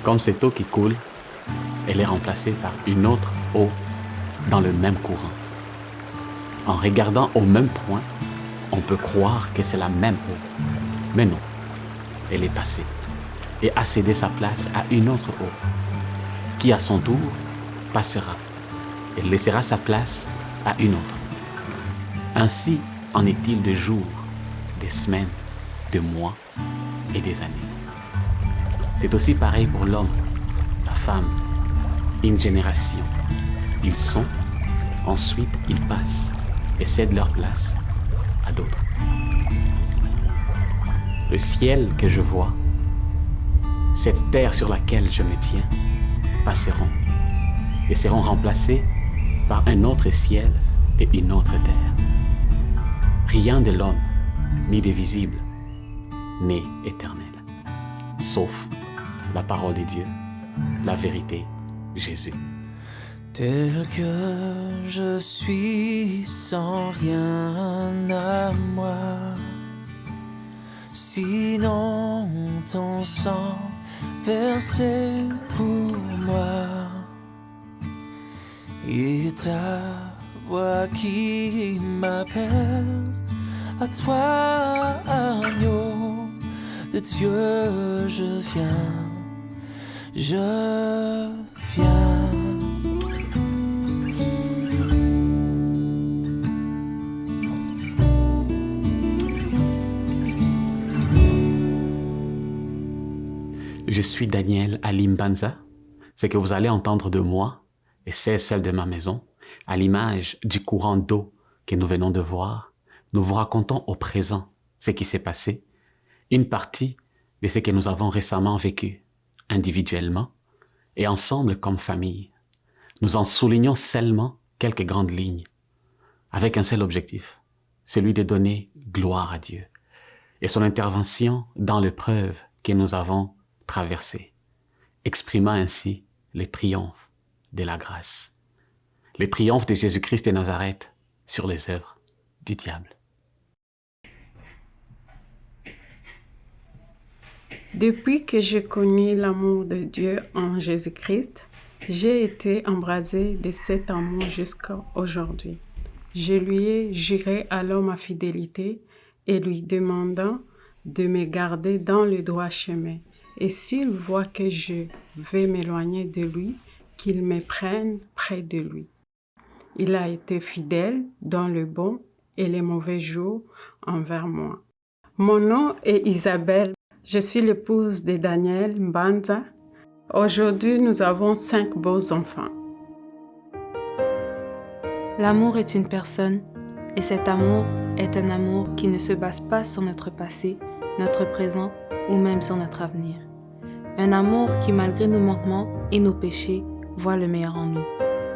Comme cette eau qui coule, elle est remplacée par une autre eau dans le même courant. En regardant au même point, on peut croire que c'est la même eau. Mais non, elle est passée et a cédé sa place à une autre eau, qui à son tour passera et laissera sa place à une autre. Ainsi en est-il de jours, des semaines, de mois et des années. C'est aussi pareil pour l'homme, la femme, une génération. Ils sont, ensuite ils passent et cèdent leur place à d'autres. Le ciel que je vois, cette terre sur laquelle je me tiens, passeront et seront remplacés par un autre ciel et une autre terre. Rien de l'homme, ni de visible, n'est éternel, sauf la parole de Dieu, la vérité, Jésus. Tel que je suis sans rien à moi, sinon ton sang versé pour moi et ta voix qui m'appelle à toi, agneau de Dieu, je viens. Je suis Daniel Alimbanza. Ce que vous allez entendre de moi, et c'est celle de ma maison, à l'image du courant d'eau que nous venons de voir, nous vous racontons au présent ce qui s'est passé, une partie de ce que nous avons récemment vécu, individuellement et ensemble comme famille. Nous en soulignons seulement quelques grandes lignes, avec un seul objectif, celui de donner gloire à Dieu et son intervention dans l'épreuve que nous avons traversée, exprimant ainsi les triomphes de la grâce, les triomphes de Jésus-Christ de Nazareth sur les œuvres du diable. Depuis que j'ai connu l'amour de Dieu en Jésus-Christ, j'ai été embrasée de cet amour jusqu'à aujourd'hui. Je lui ai juré alors ma fidélité et lui demandant de me garder dans le droit chemin. Et s'il voit que je vais m'éloigner de lui, qu'il me prenne près de lui. Il a été fidèle dans le bon et les mauvais jours envers moi. Mon nom est Isabelle. Je suis l'épouse de Daniel Mbanza. Aujourd'hui, nous avons 5 beaux enfants. L'amour est une personne, et cet amour est un amour qui ne se base pas sur notre passé, notre présent ou même sur notre avenir. Un amour qui, malgré nos manquements et nos péchés, voit le meilleur en nous.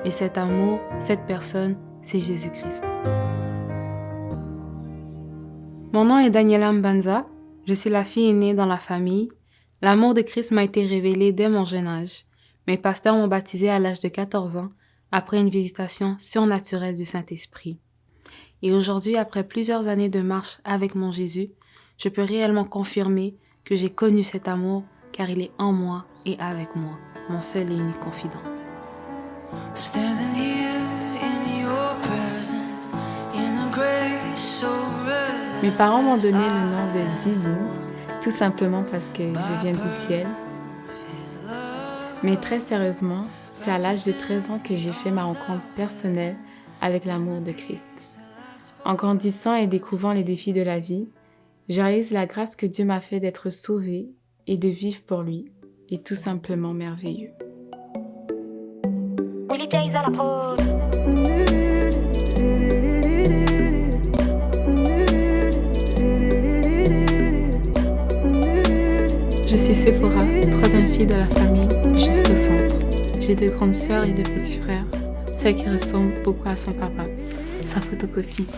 Et cet amour, cette personne, c'est Jésus-Christ. Mon nom est Daniela Mbanza. Je suis la fille aînée dans la famille. L'amour de Christ m'a été révélé dès mon jeune âge. Mes pasteurs m'ont baptisée à l'âge de 14 ans, après une visitation surnaturelle du Saint-Esprit. Et aujourd'hui, après plusieurs années de marche avec mon Jésus, je peux réellement confirmer que j'ai connu cet amour car il est en moi et avec moi, mon seul et unique confident. Mes parents m'ont donné le nom de Divine, tout simplement parce que je viens du ciel. Mais très sérieusement, c'est à l'âge de 13 ans que j'ai fait ma rencontre personnelle avec l'amour de Christ. En grandissant et découvrant les défis de la vie, je réalise la grâce que Dieu m'a fait d'être sauvée et de vivre pour lui est tout simplement merveilleux. Je suis Sephora, troisième fille de la famille, juste au centre. J'ai 2 grandes sœurs et 2 petits frères, celle qui ressemble beaucoup à son papa, sa photocopie.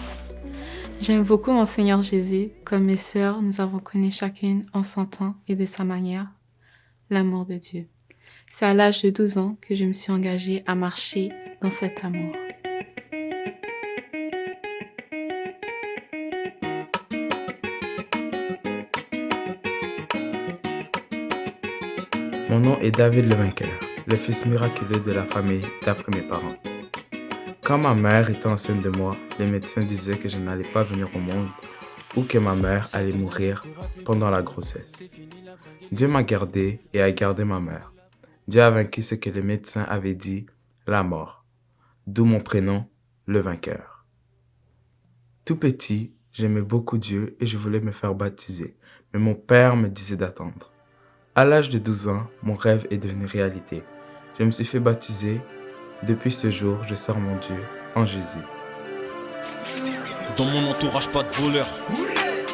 J'aime beaucoup mon Seigneur Jésus. Comme mes sœurs, nous avons connu chacune en son temps et de sa manière l'amour de Dieu. C'est à l'âge de 12 ans que je me suis engagée à marcher dans cet amour. Mon nom est David le vainqueur, le fils miraculeux de la famille d'après mes parents. Quand ma mère était enceinte de moi, les médecins disaient que je n'allais pas venir au monde ou que ma mère allait mourir pendant la grossesse. Dieu m'a gardé et a gardé ma mère. Dieu a vaincu ce que les médecins avaient dit, la mort. D'où mon prénom, le vainqueur. Tout petit, j'aimais beaucoup Dieu et je voulais me faire baptiser, mais mon père me disait d'attendre. À l'âge de 12 ans, mon rêve est devenu réalité. Je me suis fait baptiser. Depuis ce jour, je sers mon Dieu en Jésus. Dans mon entourage, pas de voleurs.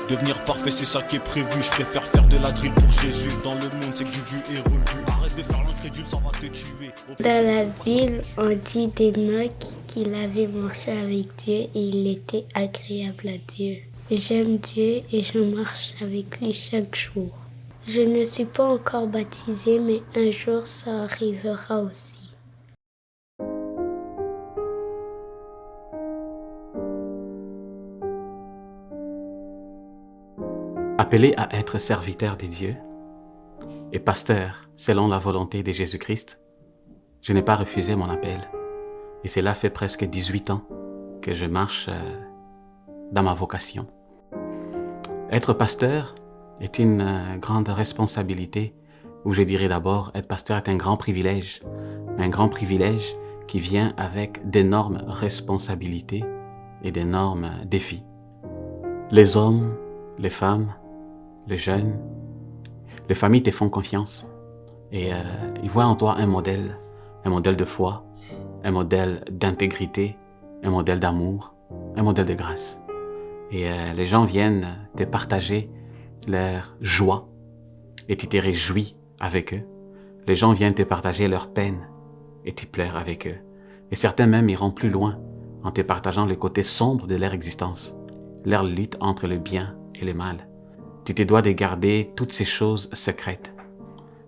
Devenir parfait, c'est ça qui est prévu. Je préfère faire de la drill pour Jésus. Dans le monde, c'est que du vu et revu. Arrête de faire l'incrédule, ça va te tuer. Dans la Bible, on dit d'Enoch qu'il avait marché avec Dieu et il était agréable à Dieu. J'aime Dieu et je marche avec lui chaque jour. Je ne suis pas encore baptisée, mais un jour ça arrivera aussi. Appelé à être serviteur de Dieu et pasteur selon la volonté de Jésus-Christ, je n'ai pas refusé mon appel. Et cela fait presque 18 ans que je marche dans ma vocation. Être pasteur est une grande responsabilité, ou je dirais d'abord, être pasteur est un grand privilège qui vient avec d'énormes responsabilités et d'énormes défis. Les hommes, les femmes, les jeunes, les familles te font confiance et ils voient en toi un modèle de foi, un modèle d'intégrité, un modèle d'amour, un modèle de grâce. Et les gens viennent te partager leur joie et tu te réjouis avec eux. Les gens viennent te partager leur peine et tu pleures avec eux. Et certains même iront plus loin en te partageant le côté sombre de leur existence, leur lutte entre le bien et le mal. Tu te dois de garder toutes ces choses secrètes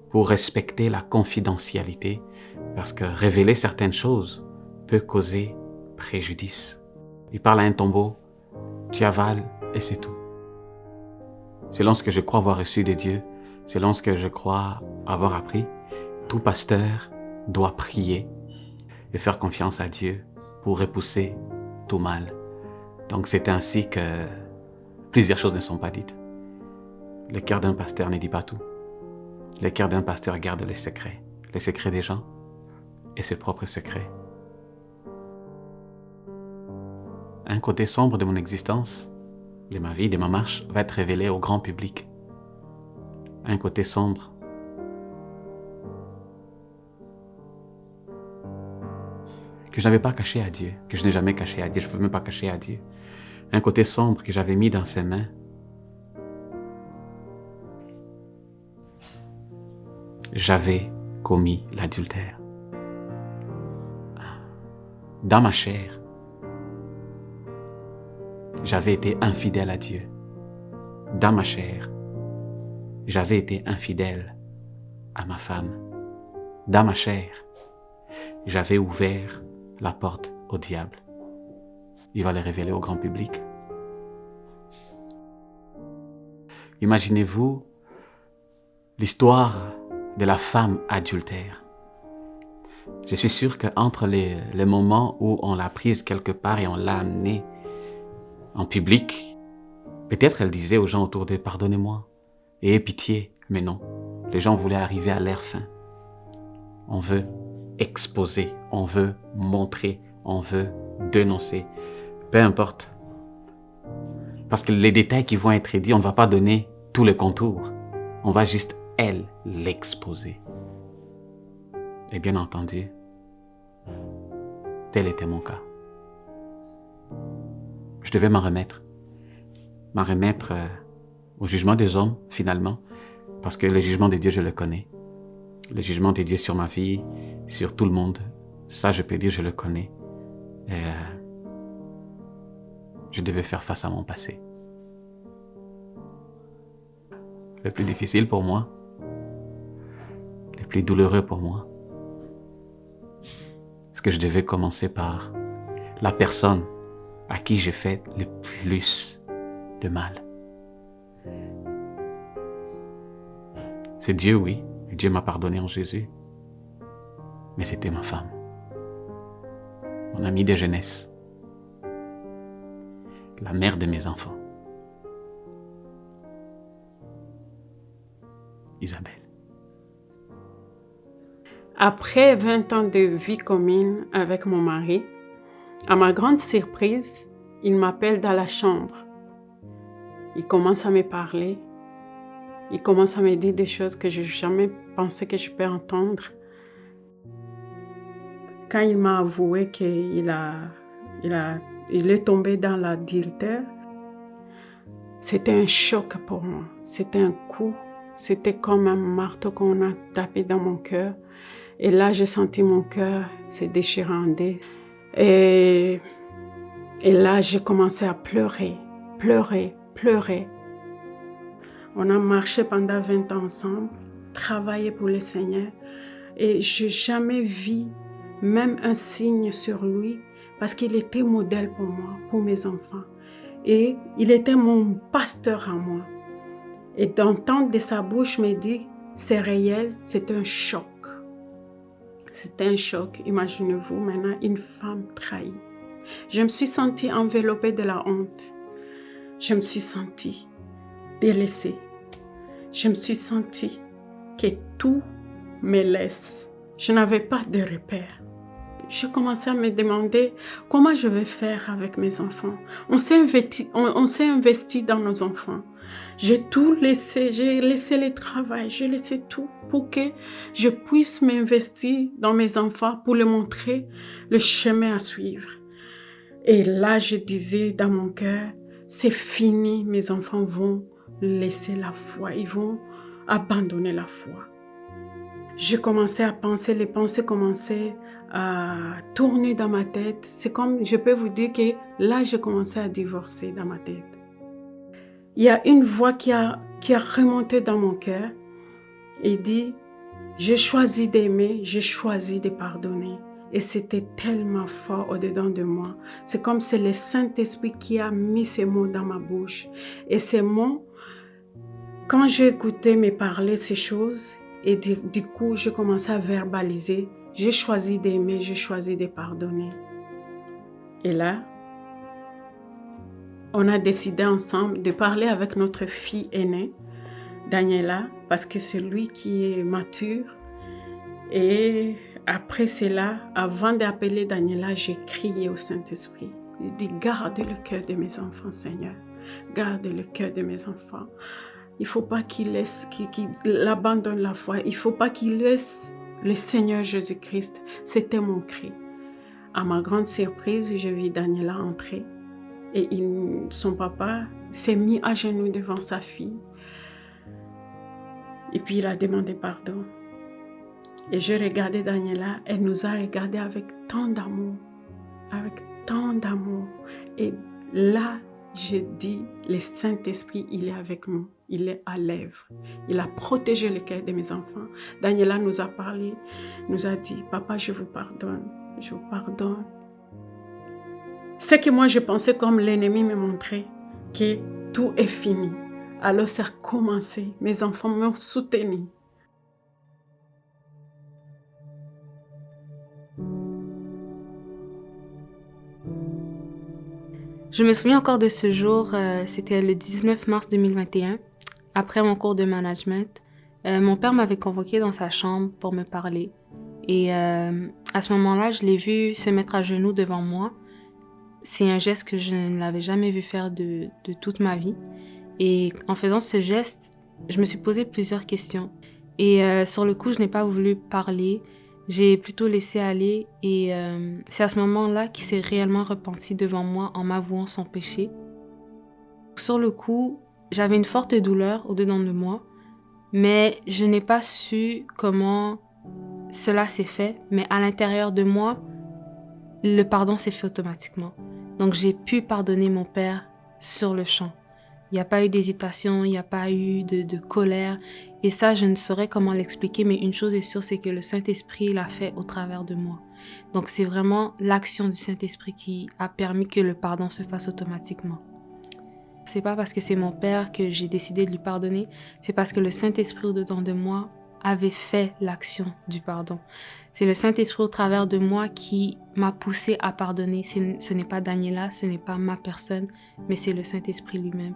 pour respecter la confidentialité parce que révéler certaines choses peut causer préjudice. Il parle à un tombeau, tu avales et c'est tout. Selon ce que je crois avoir reçu de Dieu, selon ce que je crois avoir appris, tout pasteur doit prier et faire confiance à Dieu pour repousser tout mal. Donc c'est ainsi que plusieurs choses ne sont pas dites. Le cœur d'un pasteur ne dit pas tout. Le cœur d'un pasteur garde les secrets des gens et ses propres secrets. Un côté sombre de mon existence, de ma vie, de ma marche, va être révélé au grand public. Un côté sombre. Que je n'avais pas caché à Dieu, que je n'ai jamais caché à Dieu, je ne peux même pas cacher à Dieu. Un côté sombre que j'avais mis dans ses mains. J'avais commis l'adultère. Dans ma chair, j'avais été infidèle à Dieu. Dans ma chair, j'avais été infidèle à ma femme. Dans ma chair, j'avais ouvert la porte au diable. Il va les révéler au grand public. Imaginez-vous l'histoire de la femme adultère. Je suis sûr qu'entre les moments où on l'a prise quelque part et on l'a amenée en public, peut-être elle disait aux gens autour d'elle, pardonnez-moi, ayez pitié, mais non. Les gens voulaient arriver à leur fin. On veut exposer, on veut montrer, on veut dénoncer. Peu importe. Parce que les détails qui vont être dits, on ne va pas donner tout le contour. On va juste, elle, l'exposer. Et bien entendu, tel était mon cas. Je devais m'en remettre au jugement des hommes, finalement, parce que le jugement de Dieu, je le connais. Le jugement de Dieu sur ma vie, sur tout le monde, ça, je peux dire, je le connais. Et je devais faire face à mon passé. Le plus difficile pour moi, le plus douloureux pour moi, c'est que je devais commencer par la personne à qui j'ai fait le plus de mal. C'est Dieu, oui, Et Dieu m'a pardonné en Jésus. Mais c'était ma femme, mon amie de jeunesse, la mère de mes enfants, Isabelle. Après 20 ans de vie commune avec mon mari, à ma grande surprise, il m'appelle dans la chambre. Il commence à me parler. Il commence à me dire des choses que je n'ai jamais pensé que je peux entendre. Quand il m'a avoué qu'il est tombé dans l'adultère, c'était un choc pour moi. C'était un coup. C'était comme un marteau qu'on a tapé dans mon cœur. Et là, j'ai senti mon cœur se déchirer en deux. Et là, j'ai commencé à pleurer. On a marché pendant 20 ans ensemble, travaillé pour le Seigneur. Et je n'ai jamais vu même un signe sur lui parce qu'il était modèle pour moi, pour mes enfants. Et il était mon pasteur à moi. Et d'entendre de sa bouche me dire, c'est réel, c'est un choc. C'était un choc. Imaginez-vous maintenant une femme trahie. Je me suis sentie enveloppée de la honte. Je me suis sentie délaissée. Je me suis sentie que tout me laisse. Je n'avais pas de repère. Je commençais à me demander comment je vais faire avec mes enfants. On s'est investi dans nos enfants. J'ai tout laissé, j'ai laissé le travail, j'ai laissé tout pour que je puisse m'investir dans mes enfants pour leur montrer le chemin à suivre. Et là, je disais dans mon cœur, c'est fini, mes enfants vont laisser la foi, ils vont abandonner la foi. Je commençais à penser, les pensées commençaient à tourner dans ma tête. C'est comme, je peux vous dire que là, j'ai commencé à divorcer dans ma tête. Il y a une voix qui a remonté dans mon cœur et dit, j'ai choisi d'aimer, j'ai choisi de pardonner. Et c'était tellement fort au-dedans de moi. C'est comme c'est le Saint-Esprit qui a mis ces mots dans ma bouche. Et ces mots, quand j'ai écouté me parler ces choses, et du coup, j'ai commencé à verbaliser, j'ai choisi d'aimer, j'ai choisi de pardonner. Et là, on a décidé ensemble de parler avec notre fille aînée, Daniela, parce que c'est lui qui est mature. Et après cela, avant d'appeler Daniela, j'ai crié au Saint-Esprit. J'ai dit, garde le cœur de mes enfants, Seigneur. Garde le cœur de mes enfants. Il ne faut pas qu'il abandonne la foi. Il ne faut pas qu'il laisse le Seigneur Jésus-Christ. C'était mon cri. À ma grande surprise, je vis Daniela entrer. Et son papa s'est mis à genoux devant sa fille. Et puis il a demandé pardon. Et j'ai regardé Daniela, elle nous a regardés avec tant d'amour. Avec tant d'amour. Et là, je dis, le Saint-Esprit, il est avec nous. Il est à l'œuvre. Il a protégé le cœur de mes enfants. Daniela nous a parlé, nous a dit, papa, je vous pardonne. Je vous pardonne. Ce que moi je pensais comme l'ennemi me montrait, que tout est fini. Alors ça a commencé. Mes enfants m'ont soutenu. Je me souviens encore de ce jour, c'était le 19 mars 2021. Après mon cours de management, mon père m'avait convoqué dans sa chambre pour me parler. Et à ce moment-là, je l'ai vu se mettre à genoux devant moi. C'est un geste que je ne l'avais jamais vu faire de toute ma vie. Et en faisant ce geste, je me suis posé plusieurs questions. Et sur le coup, je n'ai pas voulu parler. J'ai plutôt laissé aller. Et c'est à ce moment-là qu'il s'est réellement repenti devant moi en m'avouant son péché. Sur le coup, j'avais une forte douleur au-dedans de moi. Mais je n'ai pas su comment cela s'est fait. Mais à l'intérieur de moi, le pardon s'est fait automatiquement. Donc j'ai pu pardonner mon père sur le champ. Il n'y a pas eu d'hésitation, il n'y a pas eu de colère. Et ça, je ne saurais comment l'expliquer, mais une chose est sûre, c'est que le Saint-Esprit l'a fait au travers de moi. Donc c'est vraiment l'action du Saint-Esprit qui a permis que le pardon se fasse automatiquement. C'est pas parce que c'est mon père que j'ai décidé de lui pardonner, c'est parce que le Saint-Esprit au-dedans de moi avait fait l'action du pardon. C'est le Saint-Esprit au travers de moi qui m'a poussé à pardonner. Ce n'est pas Daniela, ce n'est pas ma personne, mais c'est le Saint-Esprit lui-même.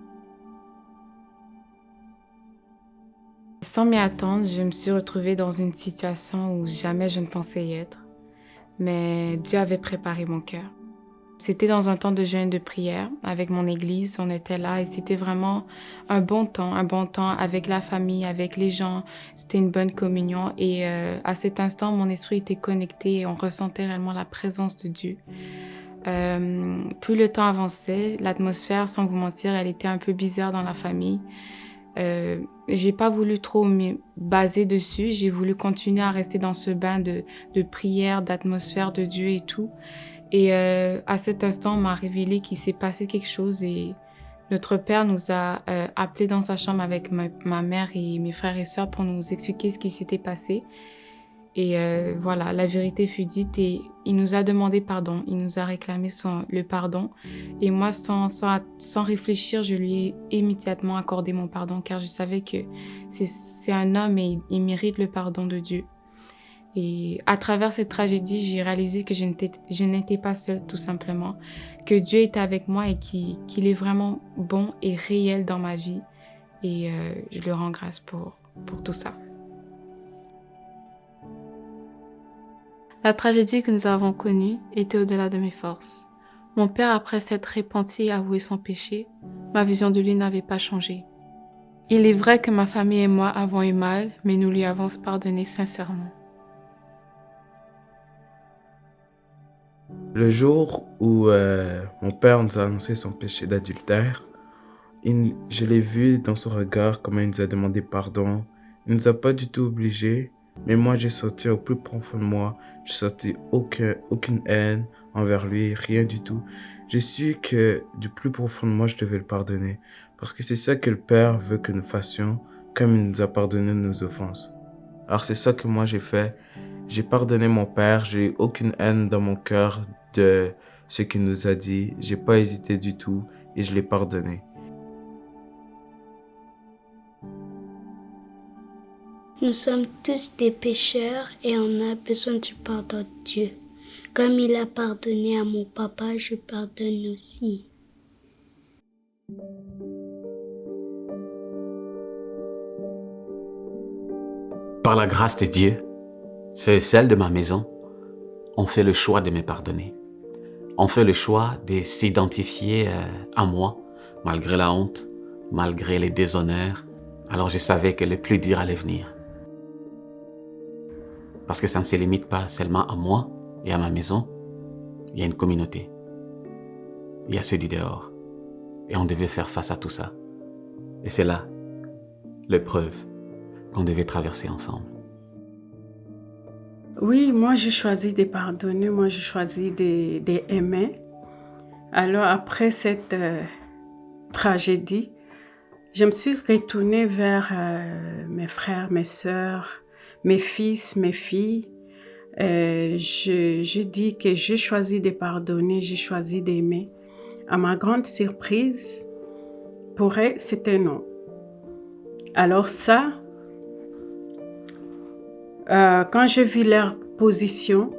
Sans m'y attendre, je me suis retrouvée dans une situation où jamais je ne pensais y être. Mais Dieu avait préparé mon cœur. C'était dans un temps de jeûne de prière avec mon église, on était là et c'était vraiment un bon temps avec la famille, avec les gens. C'était une bonne communion et à cet instant, mon esprit était connecté et on ressentait réellement la présence de Dieu. Plus le temps avançait, l'atmosphère, sans vous mentir, elle était un peu bizarre dans la famille. J'ai pas voulu trop me baser dessus, j'ai voulu continuer à rester dans ce bain de prière, d'atmosphère de Dieu et tout. Et à cet instant, on m'a révélé qu'il s'est passé quelque chose et notre père nous a appelés dans sa chambre avec ma mère et mes frères et sœurs pour nous expliquer ce qui s'était passé. Et voilà, la vérité fut dite et il nous a demandé pardon, il nous a réclamé le pardon. Et moi, sans réfléchir, je lui ai immédiatement accordé mon pardon car je savais que c'est un homme et il mérite le pardon de Dieu. Et à travers cette tragédie, j'ai réalisé que je n'étais pas seule, tout simplement, que Dieu était avec moi et qu'il est vraiment bon et réel dans ma vie. Et je lui rends grâce pour tout ça. La tragédie que nous avons connue était au-delà de mes forces. Mon père, après s'être repenti et avoué son péché, ma vision de lui n'avait pas changé. Il est vrai que ma famille et moi avons eu mal, mais nous lui avons pardonné sincèrement. Le jour où mon père nous a annoncé son péché d'adultère, je l'ai vu dans son regard comment il nous a demandé pardon. Il ne nous a pas du tout obligés, mais moi j'ai senti au plus profond de moi, j'ai senti aucune haine envers lui, rien du tout. J'ai su que du plus profond de moi, je devais le pardonner, parce que c'est ça que le Père veut que nous fassions, comme il nous a pardonné nos offenses. Alors c'est ça que moi j'ai fait. J'ai pardonné mon père, j'ai eu aucune haine dans mon cœur de ce qu'il nous a dit. J'ai pas hésité du tout et je l'ai pardonné. Nous sommes tous des pécheurs et on a besoin du pardon de Dieu. Comme il a pardonné à mon papa, je pardonne aussi. Par la grâce de Dieu, c'est celle de ma maison, on fait le choix de me pardonner. On fait le choix de s'identifier à moi, malgré la honte, malgré les déshonneurs. Alors je savais que le plus dur allait venir. Parce que ça ne se limite pas seulement à moi et à ma maison. Il y a une communauté. Il y a ceux du dehors. Et on devait faire face à tout ça. Et c'est là l'épreuve qu'on devait traverser ensemble. Oui, moi j'ai choisi de pardonner, moi j'ai choisi d'aimer. Alors après cette tragédie, je me suis retournée vers mes frères, mes sœurs, mes fils, mes filles. Je dis que j'ai choisi de pardonner, j'ai choisi d'aimer. À ma grande surprise, pour eux, c'était non. Alors ça, quand j'ai vu leur position,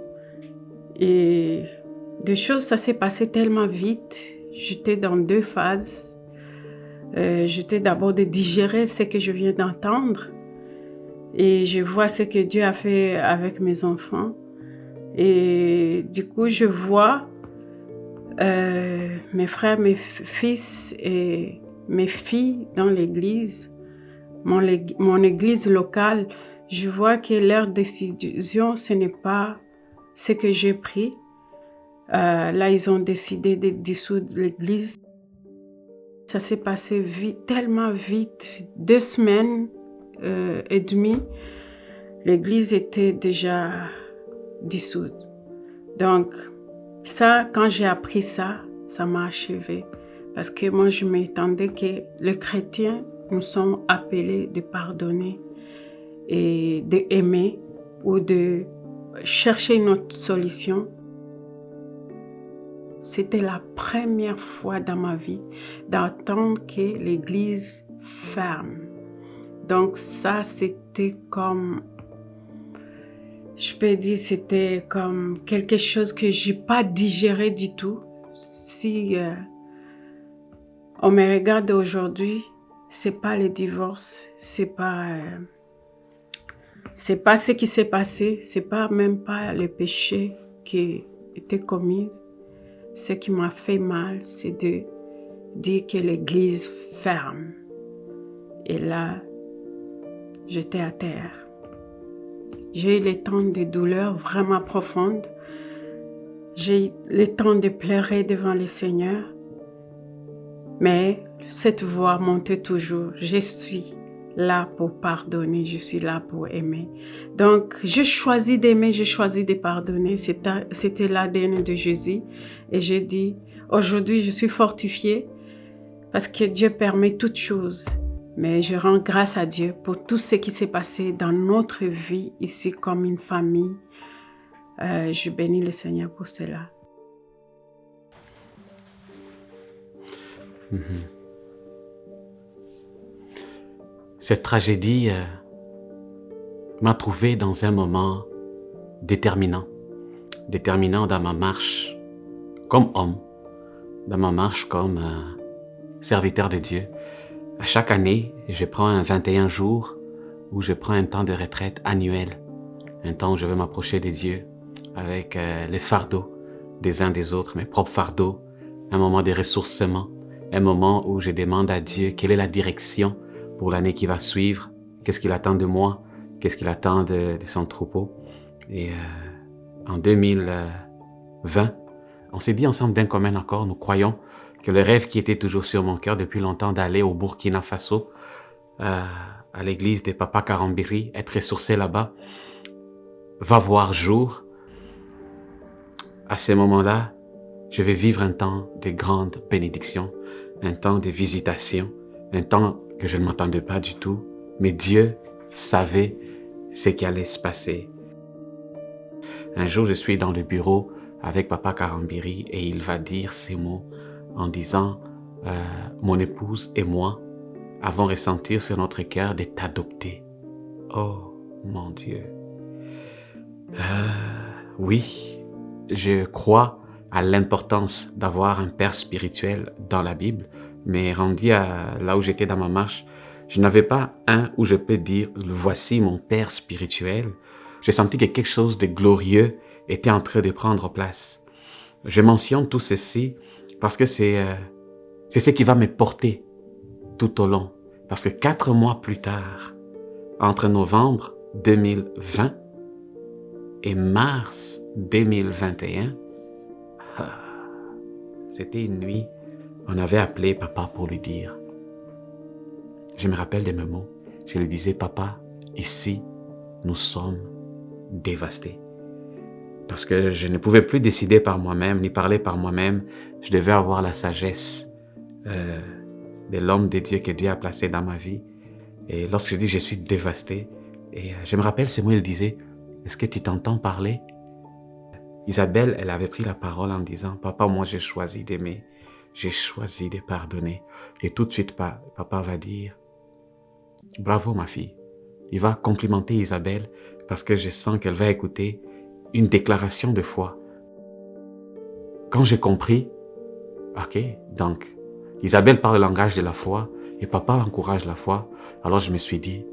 et des choses, ça s'est passé tellement vite. J'étais dans deux phases. J'étais d'abord de digérer ce que je viens d'entendre. Et je vois ce que Dieu a fait avec mes enfants. Et du coup, je vois mes frères, mes fils et mes filles dans l'église, mon église locale. Je vois que leur décision, ce n'est pas ce que j'ai pris. Là, ils ont décidé de dissoudre l'église. Ça s'est passé vite, tellement vite. 2 semaines et demie, l'église était déjà dissoute. Donc, ça, quand j'ai appris ça, ça m'a achevé. Parce que moi, je m'attendais que les chrétiens, nous sommes appelés de pardonner et d'aimer ou de chercher une autre solution. C'était la première fois dans ma vie d'entendre que l'église ferme. Donc ça, c'était comme, je peux dire, c'était comme quelque chose que je n'ai pas digéré du tout. Si on me regarde aujourd'hui, c'est pas le divorce, c'est pas ce qui s'est passé, c'est pas même pas le péché qui était commis. Ce qui m'a fait mal, c'est de dire que l'église ferme. Et là, j'étais à terre. J'ai eu le temps de douleur vraiment profonde. J'ai eu le temps de pleurer devant le Seigneur. Mais cette voix montait toujours. Je suis là pour pardonner, je suis là pour aimer. Donc, j'ai choisi d'aimer, j'ai choisi de pardonner. C'était l'ADN de Jésus. Et j'ai dit, aujourd'hui, je suis fortifiée parce que Dieu permet toutes choses. Mais je rends grâce à Dieu pour tout ce qui s'est passé dans notre vie ici comme une famille. Je bénis le Seigneur pour cela. Cette tragédie m'a trouvé dans un moment déterminant dans ma marche comme homme, dans ma marche comme serviteur de Dieu. À chaque année, je prends un 21 jours où je prends un temps de retraite annuel, un temps où je vais m'approcher de Dieu avec les fardeaux des uns des autres, mes propres fardeaux, un moment de ressourcement, un moment où je demande à Dieu quelle est la direction pour l'année qui va suivre, qu'est-ce qu'il attend de moi, qu'est-ce qu'il attend de son troupeau. Et en 2020, on s'est dit ensemble d'un commun accord, nous croyons que le rêve qui était toujours sur mon cœur depuis longtemps d'aller au Burkina Faso, à l'église de Papa Karambiri, être ressourcé là-bas, va voir jour. À ce moment-là, je vais vivre un temps de grande bénédiction, un temps de visitation, un temps que je ne m'attendais pas du tout, mais Dieu savait ce qui allait se passer. Un jour, je suis dans le bureau avec Papa Karambiri et il va dire ces mots en disant mon épouse et moi avons ressenti sur notre cœur de t'adopter. Oh mon Dieu. Oui, je crois à l'importance d'avoir un père spirituel dans la Bible, mais rendu à là où j'étais dans ma marche, je n'avais pas un où je peux dire voici mon père spirituel. J'ai senti que quelque chose de glorieux était en train de prendre place. Je mentionne tout ceci parce que c'est ce qui va me porter tout au long. Parce que 4 mois plus tard, entre novembre 2020 et mars 2021, c'était une nuit, on avait appelé papa pour lui dire. Je me rappelle de mes mots. Je lui disais, papa, ici, nous sommes dévastés. Parce que je ne pouvais plus décider par moi-même, ni parler par moi-même. Je devais avoir la sagesse de l'homme de Dieu que Dieu a placé dans ma vie. Et lorsque je dis je suis dévasté, et je me rappelle ces mots, il disait, est-ce que tu t'entends parler? Isabelle, elle avait pris la parole en disant, papa, moi j'ai choisi d'aimer, j'ai choisi de pardonner. Et tout de suite, papa va dire, bravo ma fille. Il va complimenter Isabelle parce que je sens qu'elle va écouter une déclaration de foi. Quand j'ai compris, ok, donc Isabelle parle le langage de la foi et papa encourage la foi, alors je me suis dit,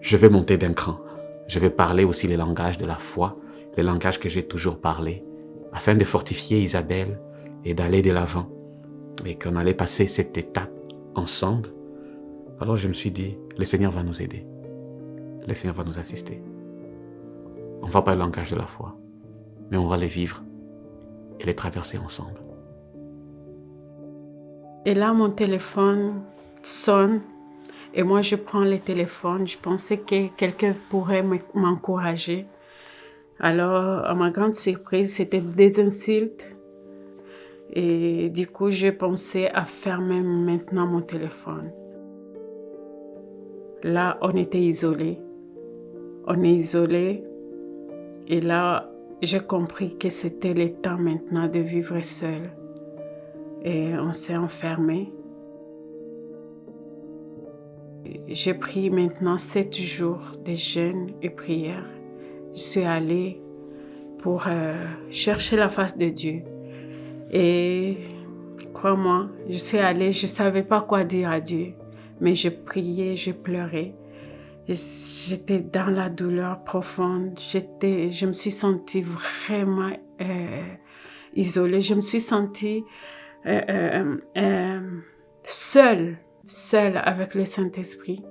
je vais monter d'un cran. Je vais parler aussi le langage de la foi, le langage que j'ai toujours parlé, afin de fortifier Isabelle et d'aller de l'avant. Et qu'on allait passer cette étape ensemble. Alors je me suis dit, le Seigneur va nous aider. Le Seigneur va nous assister. On ne va pas le langage de la foi, mais on va les vivre et les traverser ensemble. Et là, mon téléphone sonne et moi, je prends le téléphone. Je pensais que quelqu'un pourrait m'encourager. Alors, à ma grande surprise, c'était des insultes. Et du coup, j'ai pensé à fermer maintenant mon téléphone. Là, on était isolés. On est isolés. Et là, j'ai compris que c'était le temps maintenant de vivre seul. Et on s'est enfermé. j'ai pris maintenant 7 jours de jeûne et prière. Je suis allée pour chercher la face de Dieu. Et crois-moi, je suis allée, je ne savais pas quoi dire à Dieu. Mais je priais, je pleurais. J'étais dans la douleur profonde. Je me suis sentie vraiment isolée. Je me suis sentie seule avec le Saint-Esprit.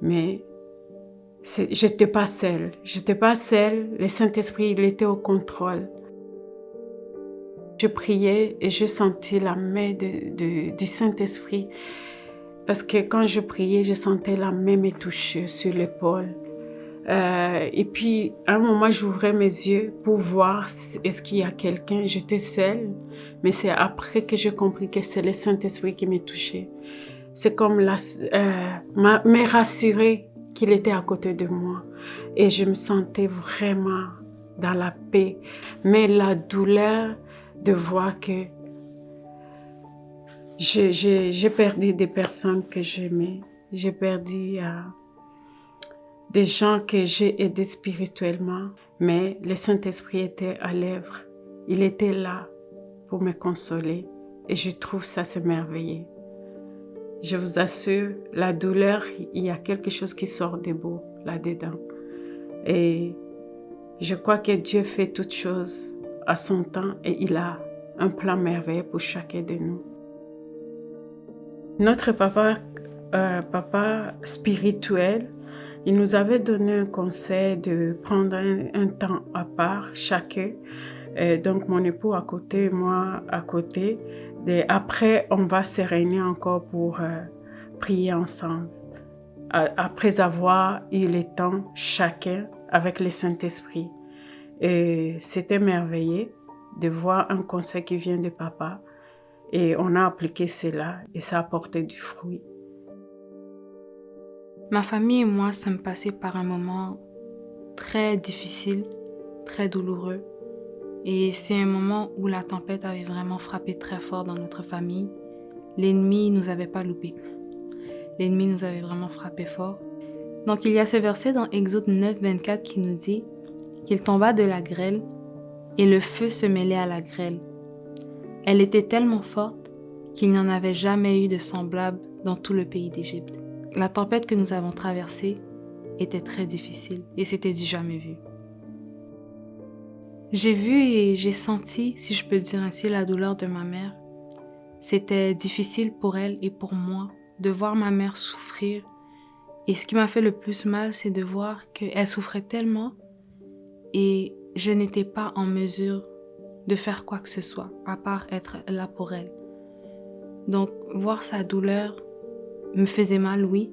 Mais je n'étais pas seule. Le Saint-Esprit, il était au contrôle. Je priais et je sentis la main du Saint-Esprit. Parce que quand je priais, je sentais la main me toucher sur l'épaule. Et puis, à un moment, j'ouvrais mes yeux pour voir est-ce qu'il y a quelqu'un. J'étais seule, mais c'est après que j'ai compris que c'est le Saint-Esprit qui me touchait. C'est comme me rassurer qu'il était à côté de moi. Et je me sentais vraiment dans la paix. Mais la douleur de voir que j'ai perdu des personnes que j'aimais. J'ai perdu des gens que j'ai aidés spirituellement. Mais le Saint-Esprit était à l'œuvre. Il était là pour me consoler. Et je trouve ça, c'est merveilleux. Je vous assure, la douleur, il y a quelque chose qui sort de beau là-dedans. Et je crois que Dieu fait toutes choses à son temps et il a un plan merveilleux pour chacun de nous. Notre papa spirituel, il nous avait donné un conseil de prendre un temps à part chacun. Donc mon époux à côté, moi à côté. Et après, on va se réunir encore pour prier ensemble. Après avoir eu le temps chacun avec le Saint-Esprit. Et c'était merveilleux de voir un conseil qui vient de papa. Et on a appliqué cela et ça a porté du fruit. Ma famille et moi sommes passés par un moment très difficile, très douloureux. Et c'est un moment où la tempête avait vraiment frappé très fort dans notre famille. L'ennemi ne nous avait pas loupé. L'ennemi nous avait vraiment frappé fort. Donc il y a ce verset dans Exode 9, 24 qui nous dit qu'il tomba de la grêle et le feu se mêlait à la grêle. Elle était tellement forte qu'il n'y en avait jamais eu de semblable dans tout le pays d'Égypte. La tempête que nous avons traversée était très difficile et c'était du jamais vu. J'ai vu et j'ai senti, si je peux le dire ainsi, la douleur de ma mère. C'était difficile pour elle et pour moi de voir ma mère souffrir. Et ce qui m'a fait le plus mal, c'est de voir qu'elle souffrait tellement et je n'étais pas en mesure de faire quoi que ce soit, à part être là pour elle. Donc, voir sa douleur me faisait mal, oui,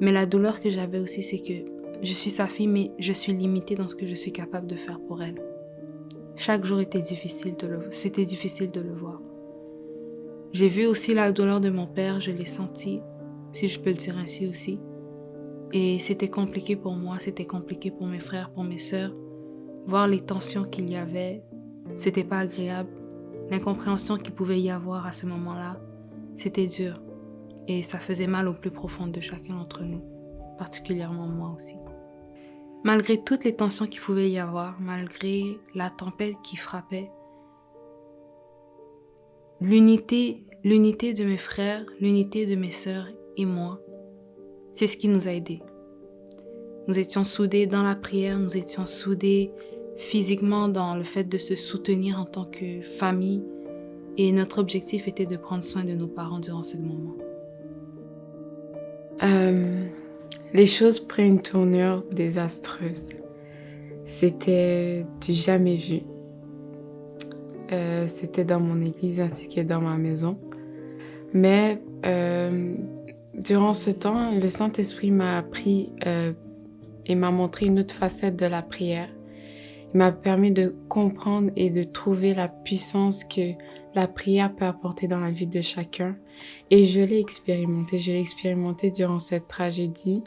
mais la douleur que j'avais aussi, c'est que je suis sa fille, mais je suis limitée dans ce que je suis capable de faire pour elle. Chaque jour c'était difficile de le voir. J'ai vu aussi la douleur de mon père, je l'ai senti, si je peux le dire ainsi aussi. Et c'était compliqué pour moi, c'était compliqué pour mes frères, pour mes sœurs. Voir les tensions qu'il y avait, c'était pas agréable. L'incompréhension qu'il pouvait y avoir à ce moment-là, c'était dur. Et ça faisait mal au plus profond de chacun d'entre nous, particulièrement moi aussi. Malgré toutes les tensions qu'il pouvait y avoir, malgré la tempête qui frappait, l'unité de mes frères, l'unité de mes sœurs et moi, c'est ce qui nous a aidés. Nous étions soudés dans la prière, nous étions soudés physiquement dans le fait de se soutenir en tant que famille et notre objectif était de prendre soin de nos parents durant ce moment. Les choses prennent une tournure désastreuse. C'était du jamais vu. C'était dans mon église ainsi que dans ma maison. Mais durant ce temps, le Saint-Esprit m'a appris et m'a montré une autre facette de la prière. Il m'a permis de comprendre et de trouver la puissance que la prière peut apporter dans la vie de chacun. Et je l'ai expérimenté durant cette tragédie.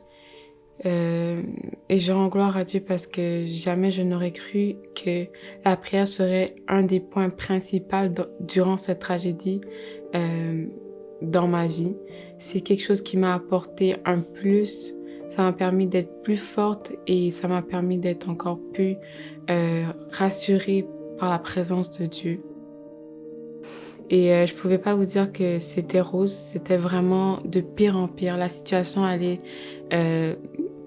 Et je rends gloire à Dieu parce que jamais je n'aurais cru que la prière serait un des points principaux durant cette tragédie dans ma vie. C'est quelque chose qui m'a apporté un plus. Ça m'a permis d'être plus forte et ça m'a permis d'être encore plus rassurée par la présence de Dieu. Et je pouvais pas vous dire que c'était rose, c'était vraiment de pire en pire. La situation allait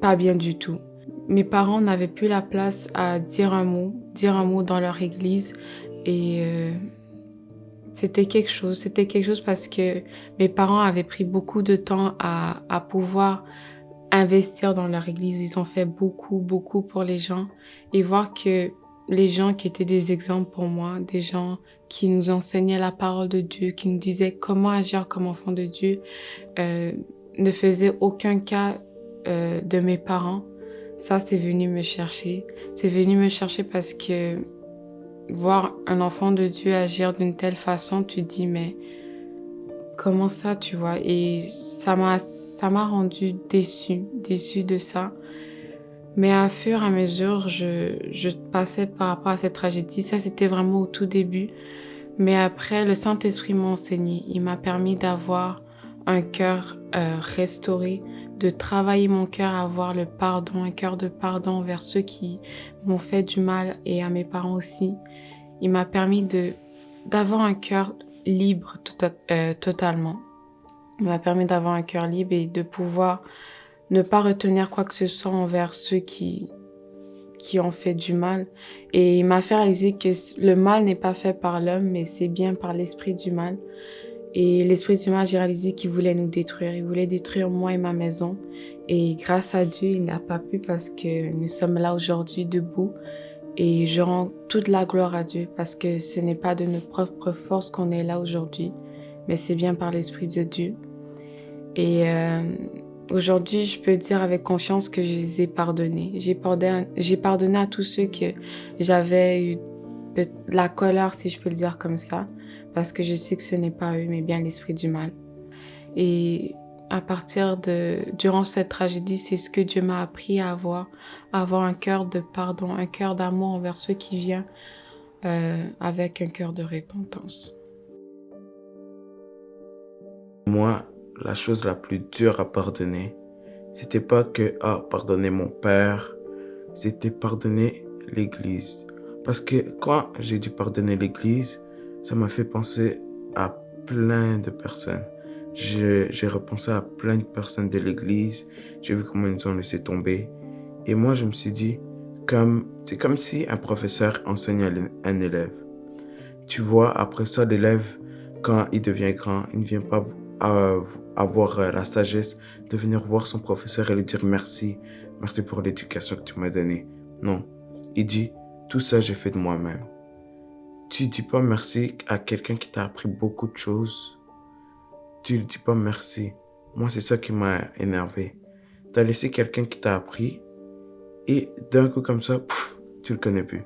pas bien du tout. Mes parents n'avaient plus la place à dire un mot dans leur église. Et c'était quelque chose parce que mes parents avaient pris beaucoup de temps à pouvoir investir dans leur église. Ils ont fait beaucoup pour les gens. Et voir que les gens qui étaient des exemples pour moi, des gens qui nous enseignaient la parole de Dieu, qui nous disaient comment agir comme enfant de Dieu, ne faisaient aucun cas de mes parents. Ça, c'est venu me chercher. C'est venu me chercher parce que voir un enfant de Dieu agir d'une telle façon, tu te dis, mais comment ça, tu vois? Et ça m'a rendue déçue de ça. Mais à fur et à mesure, je passais par rapport à cette tragédie. Ça, c'était vraiment au tout début. Mais après, le Saint-Esprit m'a enseigné. Il m'a permis d'avoir un cœur restauré, de travailler mon cœur, à avoir le pardon, un cœur de pardon envers ceux qui m'ont fait du mal et à mes parents aussi. Il m'a permis d'avoir un cœur libre totalement. Il m'a permis d'avoir un cœur libre et de pouvoir ne pas retenir quoi que ce soit envers ceux qui ont fait du mal. Et il m'a fait réaliser que le mal n'est pas fait par l'homme, mais c'est bien par l'esprit du mal. Et l'esprit du mal, j'ai réalisé qu'il voulait nous détruire. Il voulait détruire moi et ma maison. Et grâce à Dieu, il n'a pas pu parce que nous sommes là aujourd'hui debout. Et je rends toute la gloire à Dieu parce que ce n'est pas de notre propre force qu'on est là aujourd'hui, mais c'est bien par l'esprit de Dieu. Et aujourd'hui, je peux dire avec confiance que je les ai pardonnés. J'ai pardonné à tous ceux que j'avais eu de la colère, si je peux le dire comme ça, parce que je sais que ce n'est pas eux, mais bien l'esprit du mal. Et à partir durant cette tragédie, c'est ce que Dieu m'a appris à avoir un cœur de pardon, un cœur d'amour envers ceux qui viennent avec un cœur de repentance. Moi, la chose la plus dure à pardonner, c'était pas que pardonner mon père, c'était pardonner l'Église. Parce que quand j'ai dû pardonner l'Église, ça m'a fait penser à plein de personnes. J'ai repensé à plein de personnes de l'Église, j'ai vu comment ils nous ont laissé tomber. Et moi, je me suis dit, c'est comme si un professeur enseigne à un élève. Tu vois, après ça, l'élève, quand il devient grand, il ne vient pas avoir la sagesse de venir voir son professeur et lui dire merci pour l'éducation que tu m'as donnée. Non, il dit, tout ça j'ai fait de moi-même. Tu dis pas merci à quelqu'un qui t'a appris beaucoup de choses. Tu lui dis pas merci. Moi, c'est ça qui m'a énervé. T'as laissé quelqu'un qui t'a appris et d'un coup comme ça, tu le connais plus.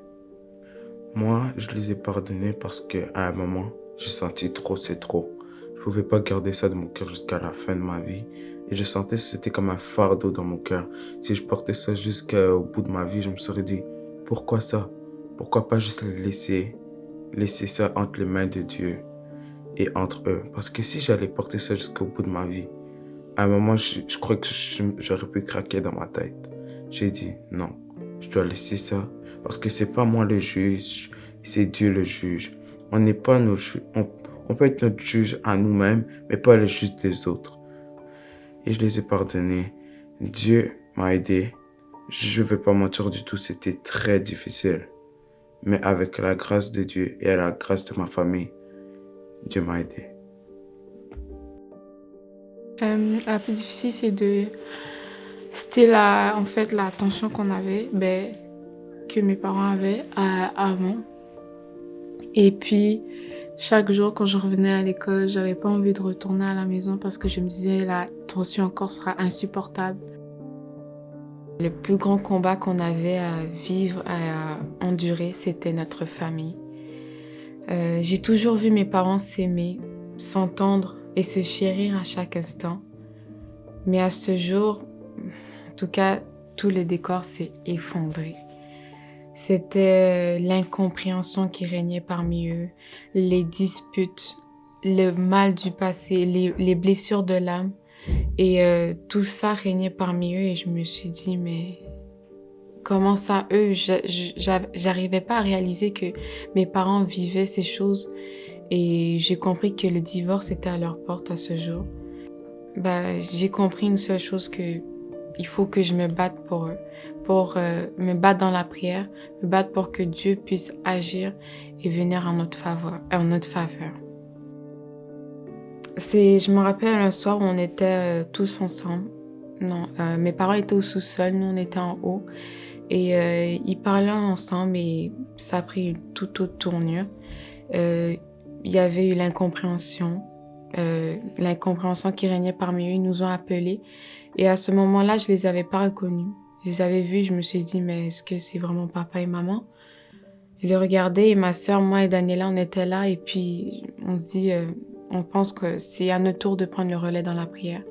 Moi, je les ai pardonnés parce qu'à un moment, j'ai senti trop, c'est trop. Je pouvais pas garder ça de mon cœur jusqu'à la fin de ma vie. Et je sentais que c'était comme un fardeau dans mon cœur. Si je portais ça jusqu'au bout de ma vie, je me serais dit, pourquoi ça? Pourquoi pas juste laisser ça entre les mains de Dieu et entre eux? Parce que si j'allais porter ça jusqu'au bout de ma vie, à un moment, je crois que j'aurais pu craquer dans ma tête. J'ai dit, non, je dois laisser ça. Parce que c'est pas moi le juge, c'est Dieu le juge. On n'est pas nos juges. On peut être notre juge à nous-mêmes, mais pas le juge des autres. Et je les ai pardonnés. Dieu m'a aidé. Je ne vais pas mentir du tout, c'était très difficile. Mais avec la grâce de Dieu et la grâce de ma famille, Dieu m'a aidé. La plus difficile, c'était la tension qu'on avait, que mes parents avaient avant. Et puis, chaque jour, quand je revenais à l'école, j'avais pas envie de retourner à la maison parce que je me disais la tension encore sera insupportable. Le plus grand combat qu'on avait à vivre, à endurer, c'était notre famille. J'ai toujours vu mes parents s'aimer, s'entendre et se chérir à chaque instant. Mais à ce jour, en tout cas, tout le décor s'est effondré. C'était l'incompréhension qui régnait parmi eux, les disputes, le mal du passé, les blessures de l'âme. Et tout ça régnait parmi eux et je me suis dit, mais comment ça, eux, j'arrivais pas à réaliser que mes parents vivaient ces choses. Et j'ai compris que le divorce était à leur porte à ce jour. J'ai compris une seule chose, que il faut que je me batte pour eux, pour me battre dans la prière, me battre pour que Dieu puisse agir et venir en notre faveur. Je me rappelle un soir où on était tous ensemble. Non, mes parents étaient au sous-sol, nous on était en haut. Et ils parlaient ensemble et ça a pris une toute autre tournure. Il y avait eu l'incompréhension qui régnait parmi eux. Ils nous ont appelés. Et à ce moment-là, je les avais pas reconnus. Je les avais vus, je me suis dit, mais est-ce que c'est vraiment papa et maman? Je les regardais et ma sœur, moi et Daniela, on était là. Et puis, on se dit, on pense que c'est à notre tour de prendre le relais dans la prière.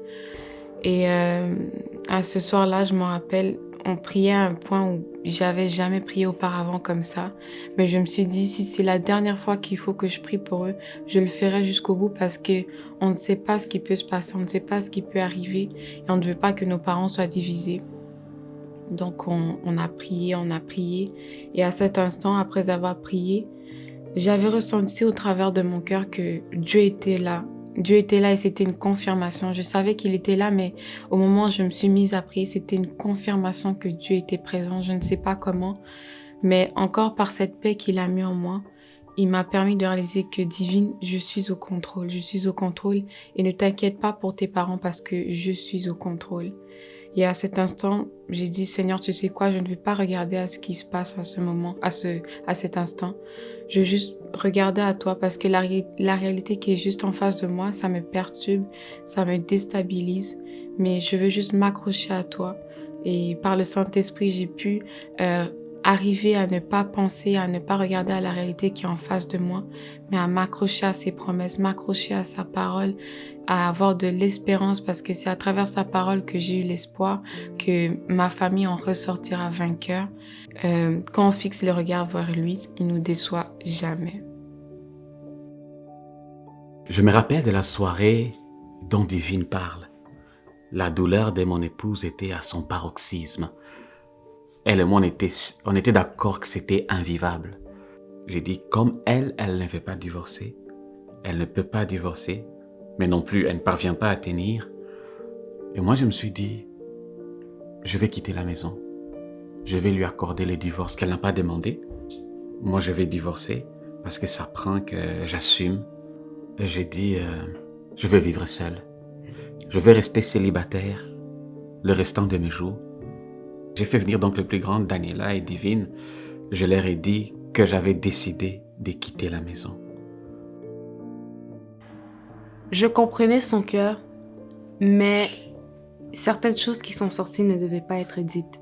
Et à ce soir-là, je me rappelle, on priait à un point où j'avais jamais prié auparavant comme ça. Mais je me suis dit, si c'est la dernière fois qu'il faut que je prie pour eux, je le ferai jusqu'au bout parce que on ne sait pas ce qui peut se passer, on ne sait pas ce qui peut arriver et on ne veut pas que nos parents soient divisés. Donc on a prié et à cet instant, après avoir prié, j'avais ressenti au travers de mon cœur que Dieu était là. Dieu était là et c'était une confirmation. Je savais qu'il était là, mais au moment où je me suis mise à prier, c'était une confirmation que Dieu était présent. Je ne sais pas comment, mais encore par cette paix qu'il a mis en moi, il m'a permis de réaliser que divine, je suis au contrôle. Je suis au contrôle et ne t'inquiète pas pour tes parents parce que je suis au contrôle. Et à cet instant, j'ai dit, Seigneur, tu sais quoi, je ne vais pas regarder à ce qui se passe à ce moment, à cet instant. Je veux juste regarder à toi parce que la réalité qui est juste en face de moi, ça me perturbe, ça me déstabilise. Mais je veux juste m'accrocher à toi. Et par le Saint-Esprit, j'ai pu arriver à ne pas penser, à ne pas regarder à la réalité qui est en face de moi, mais à m'accrocher à ses promesses, m'accrocher à sa parole, à avoir de l'espérance parce que c'est à travers sa parole que j'ai eu l'espoir que ma famille en ressortira vainqueur. Quand on fixe le regard vers lui, il nous déçoit jamais. Je me rappelle de la soirée dont Divine parle. La douleur de mon épouse était à son paroxysme. Elle et moi, on était d'accord que c'était invivable. J'ai dit, comme elle ne veut pas divorcer, elle ne peut pas divorcer, mais non plus, elle ne parvient pas à tenir. Et moi, je me suis dit, je vais quitter la maison. Je vais lui accorder le divorce qu'elle n'a pas demandé. Moi, je vais divorcer parce que ça prend que j'assume. Et j'ai dit, je vais vivre seul. Je vais rester célibataire le restant de mes jours. J'ai fait venir donc les plus grandes, Daniela et Divine. Je leur ai dit que j'avais décidé de quitter la maison. Je comprenais son cœur, mais certaines choses qui sont sorties ne devaient pas être dites.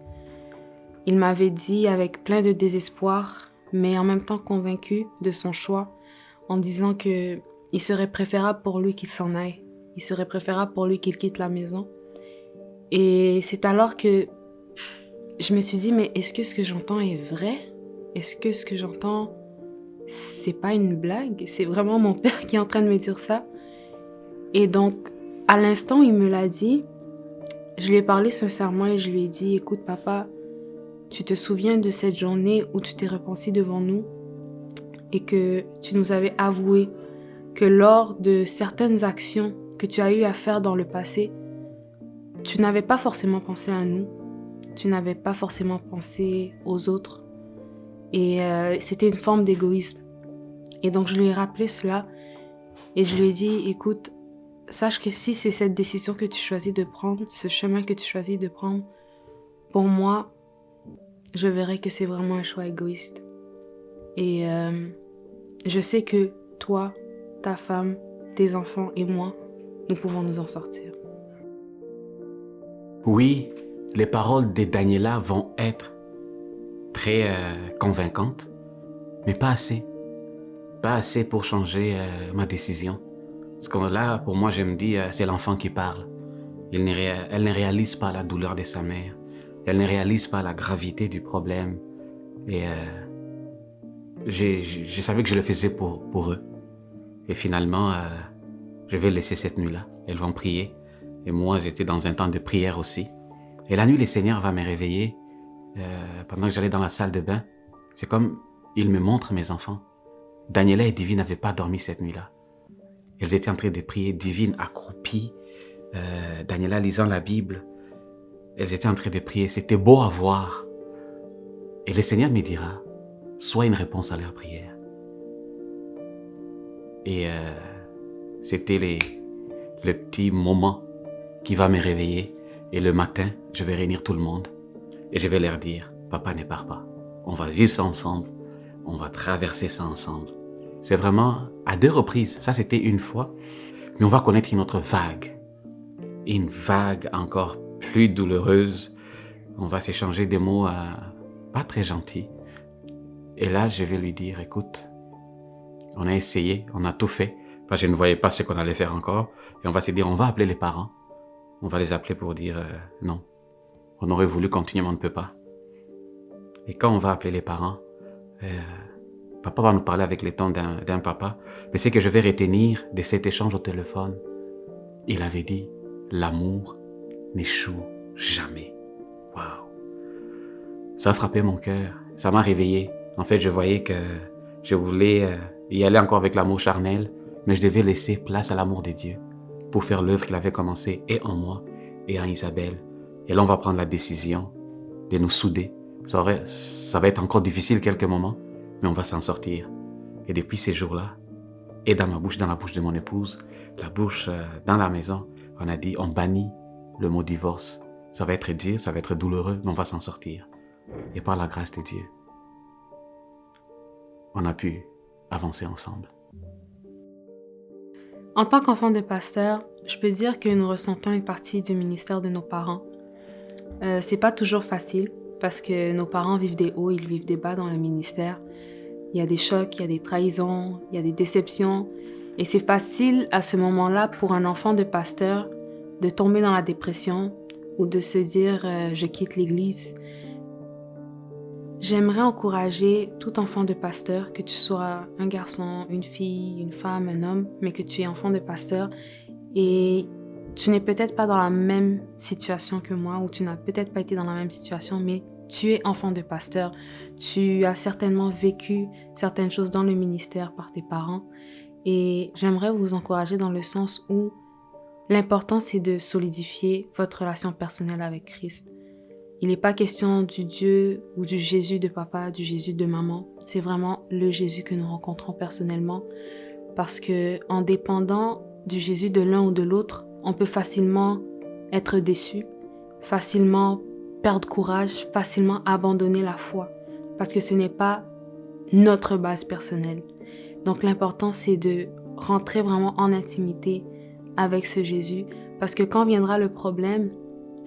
Il m'avait dit avec plein de désespoir, mais en même temps convaincu de son choix, en disant que il serait préférable pour lui qu'il s'en aille. Il serait préférable pour lui qu'il quitte la maison. Et c'est alors que je me suis dit, mais est-ce que ce que j'entends est vrai? Est-ce que ce que j'entends, c'est pas une blague? C'est vraiment mon père qui est en train de me dire ça? Et donc, à l'instant où il me l'a dit, je lui ai parlé sincèrement et je lui ai dit, écoute papa, tu te souviens de cette journée où tu t'es repenti devant nous et que tu nous avais avoué que lors de certaines actions que tu as eu à faire dans le passé, tu n'avais pas forcément pensé à nous, tu n'avais pas forcément pensé aux autres et c'était une forme d'égoïsme. Et donc je lui ai rappelé cela et je lui ai dit, écoute, sache que si c'est cette décision que tu choisis de prendre, ce chemin que tu choisis de prendre, pour moi, je verrai que c'est vraiment un choix égoïste. Et je sais que toi, ta femme, tes enfants et moi, nous pouvons nous en sortir. Oui, les paroles de Daniela vont être très convaincantes, mais pas assez. Pas assez pour changer ma décision. Parce que là, pour moi, je me dis, c'est l'enfant qui parle. Elle ne réalise pas la douleur de sa mère. Elle ne réalise pas la gravité du problème. Et je savais que je le faisais pour eux. Et finalement, je vais laisser cette nuit-là. Elles vont prier. Et moi, j'étais dans un temps de prière aussi. Et la nuit, le Seigneur va me réveiller pendant que j'allais dans la salle de bain. C'est comme il me montre mes enfants. Daniela et Divine n'avaient pas dormi cette nuit-là. Elles étaient en train de prier, Divine accroupie, Daniela lisant la Bible. Elles étaient en train de prier. C'était beau à voir. Et le Seigneur me dira, sois une réponse à leur prière. Et c'était le petit moment qui va me réveiller. Et le matin, je vais réunir tout le monde. Et je vais leur dire, papa ne part pas. On va vivre ça ensemble. On va traverser ça ensemble. C'est vraiment à 2 reprises. Ça, c'était une fois. Mais on va connaître une autre vague. Une vague encore plus douloureuse. On va s'échanger des mots pas très gentils. Et là, je vais lui dire, écoute, on a essayé, on a tout fait. Parce que je ne voyais pas ce qu'on allait faire encore. Et on va se dire, on va appeler les parents. On va les appeler pour dire, non. On aurait voulu continuer, mais on ne peut pas. Et quand on va appeler les parents, papa va nous parler avec les tons d'un papa. Mais ce que je vais retenir de cet échange au téléphone, il avait dit, l'amour n'échoue jamais. Waouh! Ça a frappé mon cœur. Ça m'a réveillé. En fait, je voyais que je voulais y aller encore avec l'amour charnel, mais je devais laisser place à l'amour de Dieu pour faire l'œuvre qu'il avait commencée et en moi et en Isabelle. Et là, on va prendre la décision de nous souder. Ça va être encore difficile quelques moments, mais on va s'en sortir. Et depuis ces jours-là, et dans ma bouche, dans la bouche de mon épouse, la bouche dans la maison, on a dit, on bannit le mot divorce. Ça va être dur, ça va être douloureux, mais on va s'en sortir. Et par la grâce de Dieu, on a pu avancer ensemble. En tant qu'enfant de pasteur, je peux dire que nous ressentons une partie du ministère de nos parents. C'est pas toujours facile parce que nos parents vivent des hauts, ils vivent des bas dans le ministère. Il y a des chocs, il y a des trahisons, il y a des déceptions. Et c'est facile à ce moment-là pour un enfant de pasteur de tomber dans la dépression ou de se dire je quitte l'église. J'aimerais encourager tout enfant de pasteur, que tu sois un garçon, une fille, une femme, un homme, mais que tu es enfant de pasteur et tu n'es peut-être pas dans la même situation que moi ou tu n'as peut-être pas été dans la même situation, mais tu es enfant de pasteur. Tu as certainement vécu certaines choses dans le ministère par tes parents et j'aimerais vous encourager dans le sens où l'important c'est de solidifier votre relation personnelle avec Christ. Il n'est pas question du Dieu ou du Jésus de papa, du Jésus de maman. C'est vraiment le Jésus que nous rencontrons personnellement parce que en dépendant du Jésus de l'un ou de l'autre, on peut facilement être déçu, facilement perdre courage, facilement abandonner la foi parce que ce n'est pas notre base personnelle. Donc l'important c'est de rentrer vraiment en intimité avec ce Jésus parce que quand viendra le problème,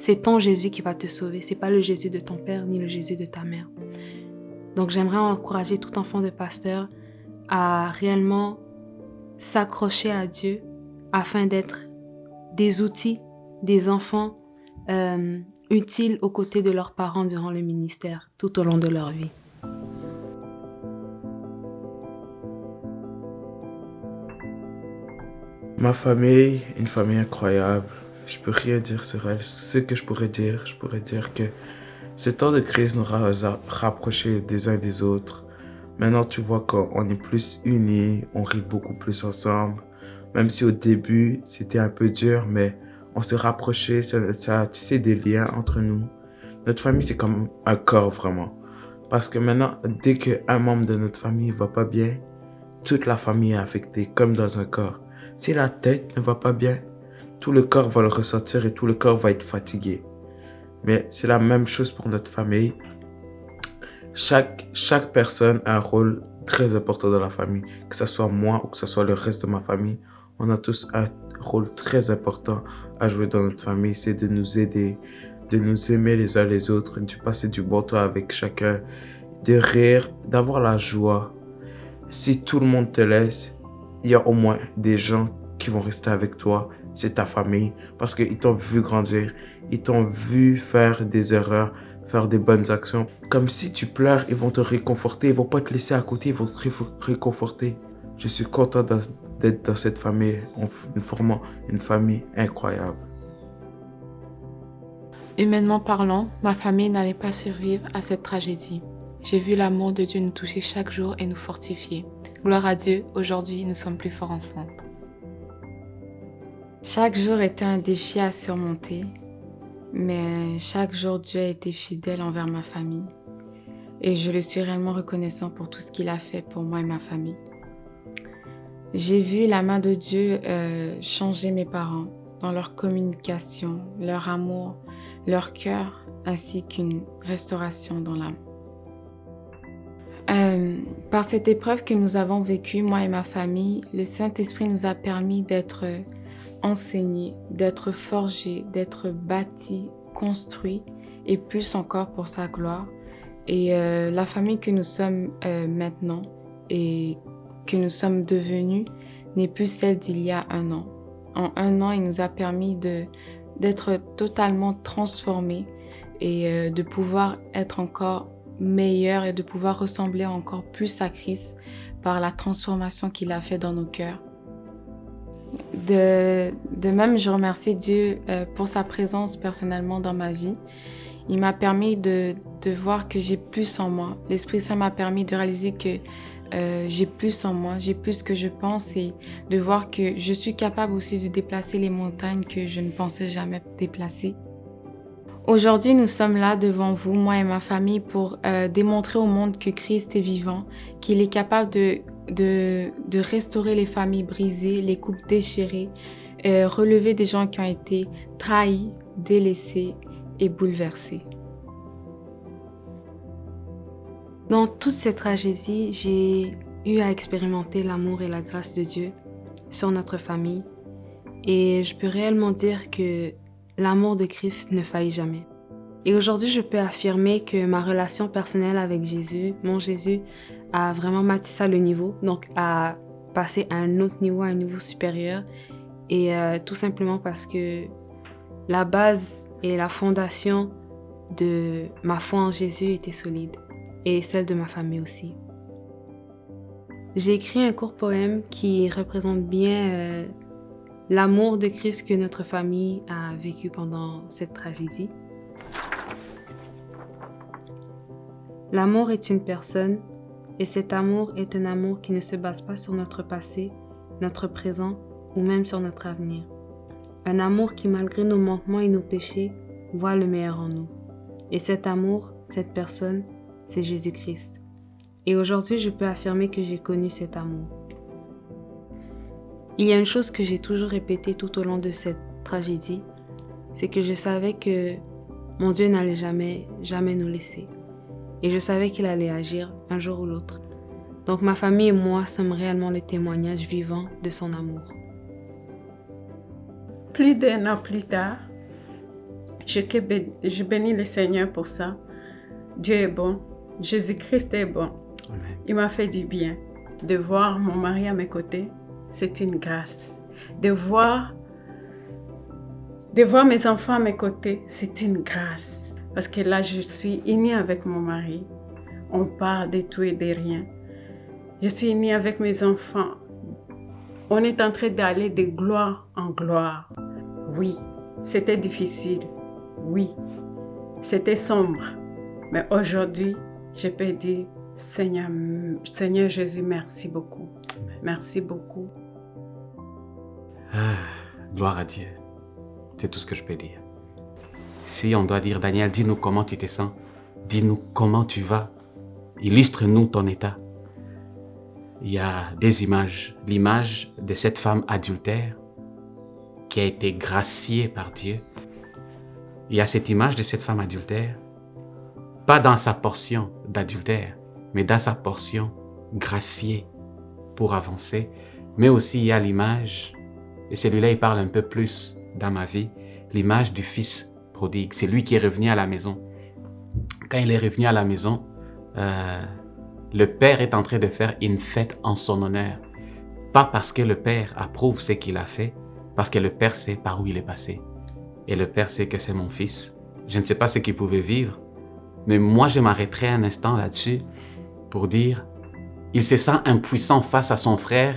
c'est ton Jésus qui va te sauver. C'est pas le Jésus de ton père ni le Jésus de ta mère. Donc j'aimerais encourager tout enfant de pasteur à réellement s'accrocher à Dieu afin d'être des outils, des enfants utiles aux côtés de leurs parents durant le ministère, tout au long de leur vie. Ma famille, une famille incroyable. Je peux rien dire sur elle. Ce que je pourrais dire que ce temps de crise nous a rapprochés des uns des autres. Maintenant, tu vois qu'on est plus unis, on rit beaucoup plus ensemble. Même si au début, c'était un peu dur, mais on s'est rapprochés, ça a tissé des liens entre nous. Notre famille, c'est comme un corps vraiment. Parce que maintenant, dès qu'un membre de notre famille ne va pas bien, toute la famille est affectée, comme dans un corps. Si la tête ne va pas bien, tout le corps va le ressentir et tout le corps va être fatigué. Mais c'est la même chose pour notre famille. Chaque personne a un rôle très important dans la famille. Que ce soit moi ou que ce soit le reste de ma famille, on a tous un rôle très important à jouer dans notre famille. C'est de nous aider, de nous aimer les uns les autres, de passer du bon temps avec chacun, de rire, d'avoir la joie. Si tout le monde te laisse, il y a au moins des gens qui vont rester avec toi. C'est ta famille, parce qu'ils t'ont vu grandir, ils t'ont vu faire des erreurs, faire des bonnes actions. Comme si tu pleures, ils vont te réconforter, ils vont pas te laisser à côté, ils vont te réconforter. Je suis content d'être dans cette famille. Nous formons une famille incroyable. Humainement parlant, ma famille n'allait pas survivre à cette tragédie. J'ai vu l'amour de Dieu nous toucher chaque jour et nous fortifier. Gloire à Dieu, aujourd'hui nous sommes plus forts ensemble. Chaque jour était un défi à surmonter, mais chaque jour Dieu a été fidèle envers ma famille. Et je le suis réellement reconnaissant pour tout ce qu'il a fait pour moi et ma famille. J'ai vu la main de Dieu changer mes parents dans leur communication, leur amour, leur cœur, ainsi qu'une restauration dans l'âme. Par cette épreuve que nous avons vécue, moi et ma famille, le Saint-Esprit nous a permis d'être enseignés, d'être forgés, d'être bâtis, construits, et plus encore pour sa gloire. Et la famille que nous sommes maintenant et que nous sommes devenus n'est plus celle d'il y a 1 an. En 1 an, il nous a permis d'être totalement transformés et de pouvoir être encore meilleurs et de pouvoir ressembler encore plus à Christ par la transformation qu'il a fait dans nos cœurs. De même, je remercie Dieu pour sa présence personnellement dans ma vie. Il m'a permis de voir que j'ai plus en moi. L'Esprit Saint m'a permis de réaliser que j'ai plus en moi, j'ai plus que je pense et de voir que je suis capable aussi de déplacer les montagnes que je ne pensais jamais déplacer. Aujourd'hui, nous sommes là devant vous, moi et ma famille, pour démontrer au monde que Christ est vivant, qu'il est capable de restaurer les familles brisées, les couples déchirés, relever des gens qui ont été trahis, délaissés et bouleversés. Dans toute cette tragédie, j'ai eu à expérimenter l'amour et la grâce de Dieu sur notre famille et je peux réellement dire que l'amour de Christ ne faillit jamais. Et aujourd'hui, je peux affirmer que ma relation personnelle avec Jésus, mon Jésus, a vraiment matissé le niveau, donc a passé à un autre niveau, à un niveau supérieur et tout simplement parce que la base et la fondation de ma foi en Jésus était solide. Et celle de ma famille aussi. J'ai écrit un court poème qui représente bien l'amour de Christ que notre famille a vécu pendant cette tragédie. L'amour est une personne et cet amour est un amour qui ne se base pas sur notre passé, notre présent ou même sur notre avenir. Un amour qui, malgré nos manquements et nos péchés, voit le meilleur en nous. Et cet amour, cette personne, c'est Jésus-Christ. Et aujourd'hui, je peux affirmer que j'ai connu cet amour. Il y a une chose que j'ai toujours répétée tout au long de cette tragédie, c'est que je savais que mon Dieu n'allait jamais nous laisser. Et je savais qu'il allait agir un jour ou l'autre. Donc ma famille et moi sommes réellement les témoignages vivants de son amour. Plus d'1 an plus tard, je bénis le Seigneur pour ça. Dieu est bon. Jésus-Christ est bon. Amen. Il m'a fait du bien. De voir mon mari à mes côtés, c'est une grâce. De voir mes enfants à mes côtés, c'est une grâce. Parce que là, je suis unie avec mon mari. On part de tout et de rien. Je suis unie avec mes enfants. On est en train d'aller de gloire en gloire. Oui, c'était difficile. Oui, c'était sombre. Mais aujourd'hui, je peux dire, Seigneur Jésus, merci beaucoup. Merci beaucoup. Gloire à Dieu. C'est tout ce que je peux dire. Si on doit dire, Daniel, dis-nous comment tu te sens. Dis-nous comment tu vas. Illustre-nous ton état. Il y a des images. L'image de cette femme adultère qui a été graciée par Dieu. Il y a cette image de cette femme adultère, pas dans sa portion d'adultère, mais dans sa portion graciée pour avancer. Mais aussi il y a l'image, et celui-là il parle un peu plus dans ma vie, l'image du fils prodigue. C'est lui qui est revenu à la maison. Quand il est revenu à la maison, le père est en train de faire une fête en son honneur. Pas parce que le père approuve ce qu'il a fait, parce que le père sait par où il est passé. Et le père sait que c'est mon fils. Je ne sais pas ce qu'il pouvait vivre, mais moi je m'arrêterai un instant là-dessus pour dire, il se sent impuissant face à son frère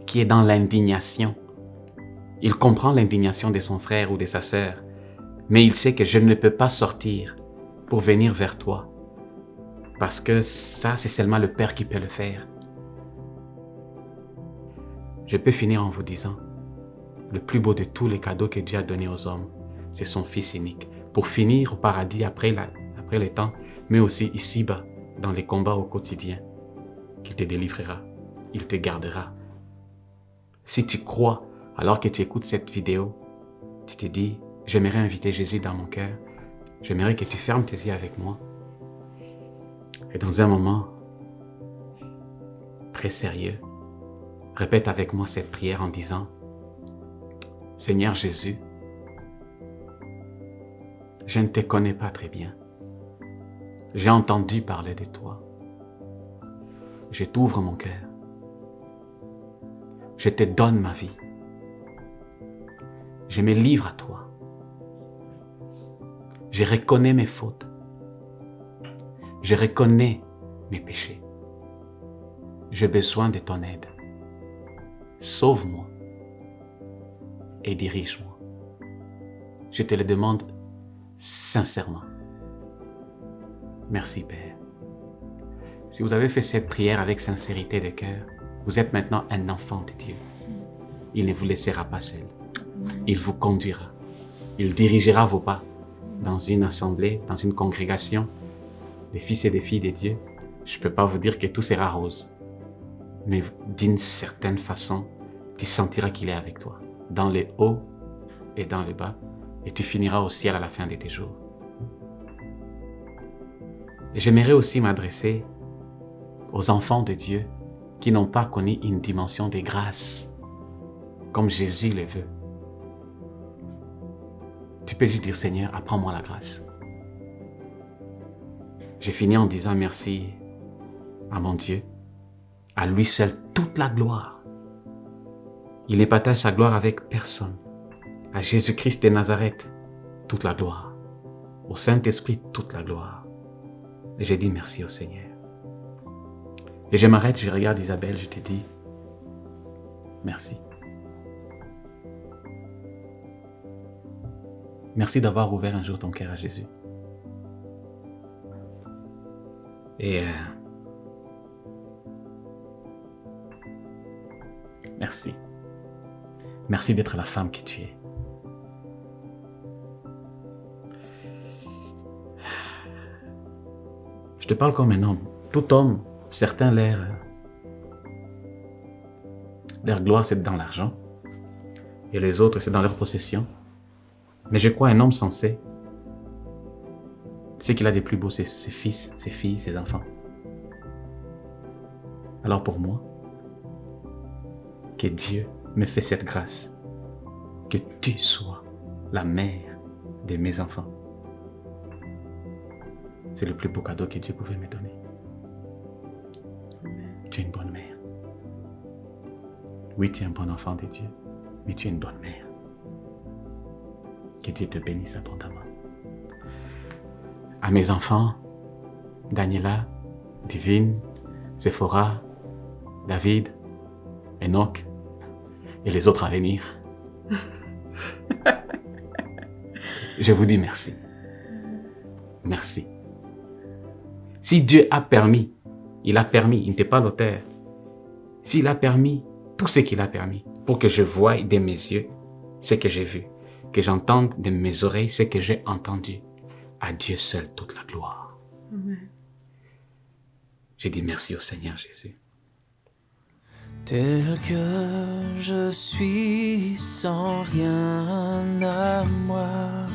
qui est dans l'indignation. Il comprend l'indignation de son frère ou de sa sœur, mais il sait que je ne peux pas sortir pour venir vers toi, parce que ça, c'est seulement le Père qui peut le faire. Je peux finir en vous disant, le plus beau de tous les cadeaux que Dieu a donnés aux hommes, c'est son Fils unique, pour finir au paradis après les temps, mais aussi ici-bas, dans les combats au quotidien, qu'il te délivrera, il te gardera. Si tu crois, alors que tu écoutes cette vidéo, tu te dis, j'aimerais inviter Jésus dans mon cœur, j'aimerais que tu fermes tes yeux avec moi. Et dans un moment très sérieux, répète avec moi cette prière en disant, Seigneur Jésus, je ne te connais pas très bien. J'ai entendu parler de toi. Je t'ouvre mon cœur. Je te donne ma vie. Je me livre à toi. Je reconnais mes fautes. Je reconnais mes péchés. J'ai besoin de ton aide. Sauve-moi et dirige-moi. Je te le demande sincèrement. Merci Père. Si vous avez fait cette prière avec sincérité de cœur, vous êtes maintenant un enfant de Dieu. Il ne vous laissera pas seul. Il vous conduira. Il dirigera vos pas dans une assemblée, dans une congrégation des fils et des filles de Dieu. Je ne peux pas vous dire que tout sera rose. Mais d'une certaine façon, tu sentiras qu'il est avec toi, dans les hauts et dans les bas, et tu finiras au ciel à la fin de tes jours. Et j'aimerais aussi m'adresser aux enfants de Dieu qui n'ont pas connu une dimension de grâce, comme Jésus le veut. Tu peux juste dire, Seigneur, apprends-moi la grâce. J'ai fini en disant merci à mon Dieu, à lui seul toute la gloire. Il ne partage sa gloire avec personne. À Jésus-Christ de Nazareth, toute la gloire. Au Saint-Esprit, toute la gloire. Et j'ai dit merci au Seigneur. Et je m'arrête, je regarde Isabelle, je te dis merci. Merci d'avoir ouvert un jour ton cœur à Jésus. Et merci. Merci d'être la femme que tu es. Je te parle comme un homme. Tout homme, certains, leur gloire, c'est dans l'argent. Et les autres, c'est dans leur possession. Mais je crois un homme sensé, ce qu'il a de plus beau, c'est ses fils, ses filles, ses enfants. Alors pour moi, que Dieu me fait cette grâce, que tu sois la mère de mes enfants. C'est le plus beau cadeau que Dieu pouvait me donner. Tu es une bonne mère. Oui, tu es un bon enfant de Dieu, mais tu es une bonne mère. Que Dieu te bénisse abondamment. À mes enfants, Daniela, Divine, Sephora, David, Enoch et les autres à venir, je vous dis merci. Merci. Si Dieu a permis, il n'était pas l'auteur. S'il a permis, tout ce qu'il a permis, pour que je voie de mes yeux ce que j'ai vu, que j'entende de mes oreilles ce que j'ai entendu, à Dieu seul toute la gloire. Amen. J'ai dit merci au Seigneur Jésus. Tel que je suis sans rien à moi,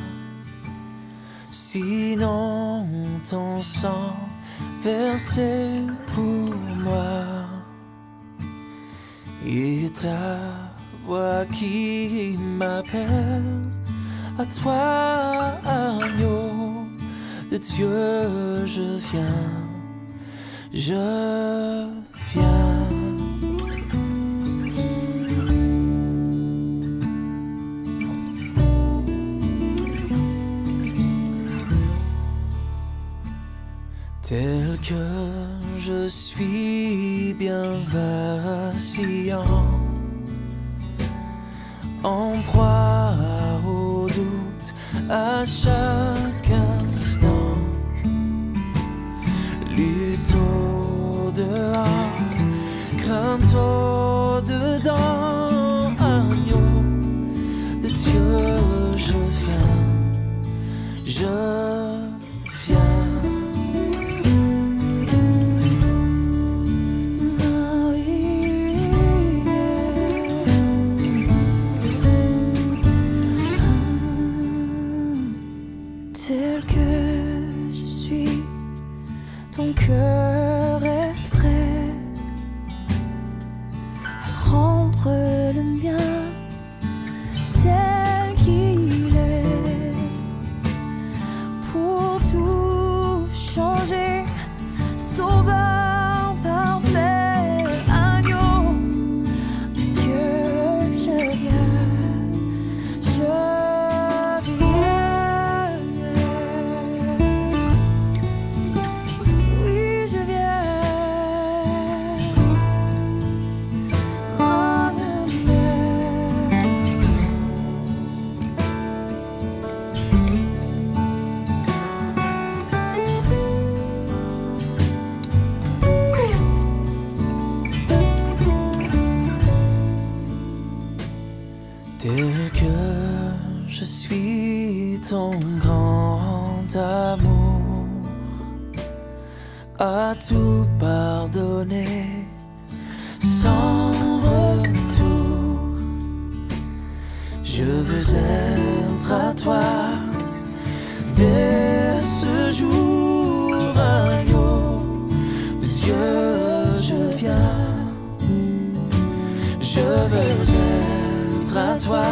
sinon ton sang versé pour moi et ta voix qui m'appelle à toi, agneau de Dieu, je viens. Tel que je suis bien vacillant, en proie au doute à chaque instant. Lutte au dehors, crainte au dedans. Agneau de Dieu, je viens. Tel que je suis, ton cœur est prêt à prendre le mien tel qu'il est, pour tout changer, sauveur parfait, agneau de Dieu, je viens. Oui, je viens. Tel que je suis, ton grand amour a tout pardonné sans retour. Je veux être à toi dès ce jour, agneau de Dieu, je viens. Je veux être à toi.